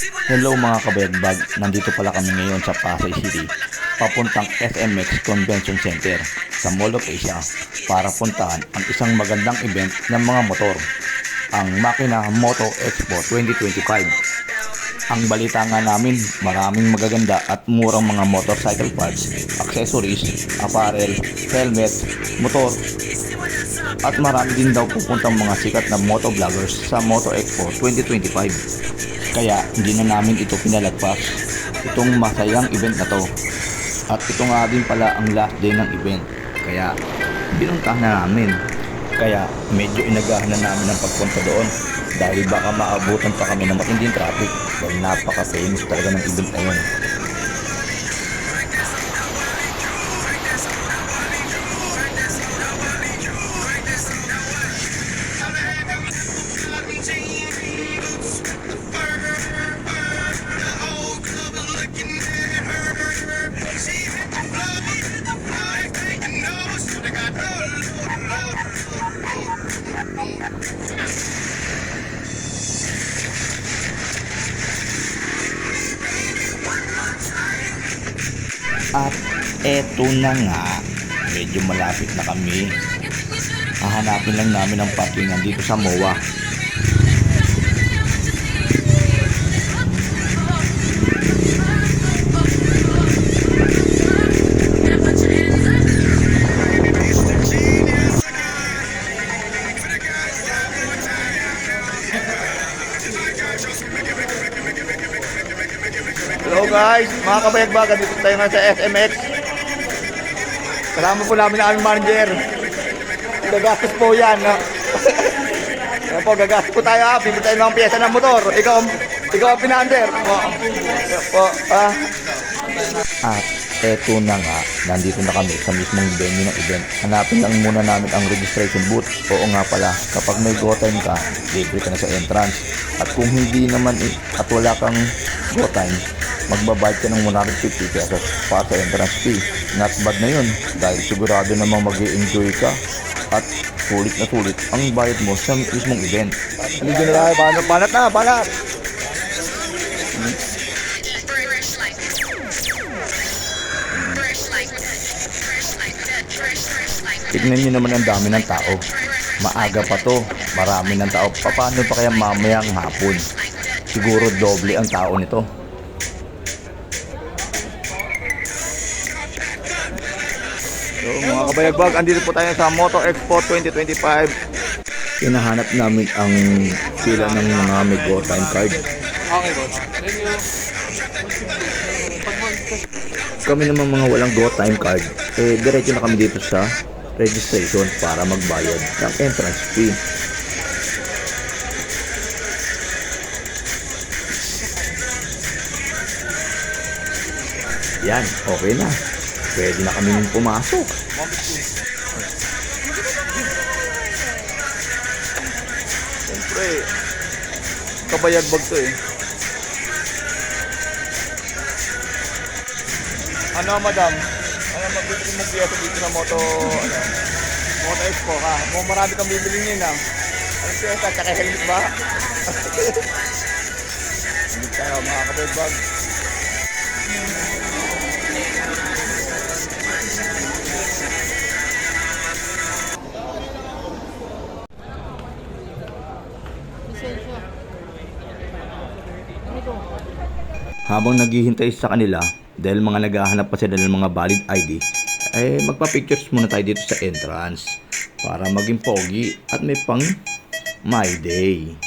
Hello mga kabayagbag, nandito pala kami ngayon sa Pasay City, papuntang SMX Convention Center sa Mall of Asia para puntahan ang isang magandang event ng mga motor, ang Makina Moto Expo 2025. Ang balita nga namin, maraming magaganda at murang mga motorcycle parts, accessories, apparel, helmet, motor, at marami din daw pupuntang mga sikat na motovloggers sa Moto Expo 2025. Kaya hindi na namin ito pinalagpas, itong masayang event na to. At ito nga din pala ang last day ng event, kaya binuntahan na namin. Kaya medyo inagahan na namin ang pagpunta doon dahil baka maabutan pa kami ng matinding traffic dahil napaka-famous talaga ng event na yun. At eto na nga, medyo malapit na kami. Hahanapin lang namin ang parkingan dito sa MOA. Hello guys, mga kabayagbag, dito tayo nga sa SMX. Kasama po namin ang aming manager. Gagastos po yan, no? Yan po, gagastos po tayo, ha? Bibili tayo ng mga pyesa ng motor. Ikaw ang pinander. Po, At eto na nga, nandito na kami sa mismong venue ng event. Hanapin lang muna namin ang registration booth. Oo nga pala, kapag may go time ka, libre ka na sa entrance. At kung hindi naman at wala kang go time, magbabayad ka ng 150 pesos para sa entrance fee. Not bad na yun dahil sigurado namang mag-i-enjoy ka at sulit na sulit ang bayad mo sa mismong event. Halika na tayo, banat. Tignan nyo naman ang dami ng tao. Maaga pa to, marami ng tao. Paano pa kaya mamayang hapon? Siguro doble ang tao nito. So mga kabayagbag, andito po tayo sa Moto Expo 2025. Hinahanap namin ang pila ng mga may go time card. Okay, boss. Kami naman mga walang go time card, diretso na kami dito sa registration para magbayad ng entrance fee. Yan, okay na. Pwede na kami pumasok. Siyempre, kabayagbag to eh. Ano madam? Ano magbibili mong piyesa dito sa Moto Expo ka? Marami kang bibili niyo na. Ano piyesa? Tsaka helmet ba? Hindi tayo mga kabayagbag. Habang naghihintay sa kanila, dahil mga naghahanap pa sila ng mga valid ID, magpa-pictures muna tayo dito sa entrance para maging pogi at may pang my day.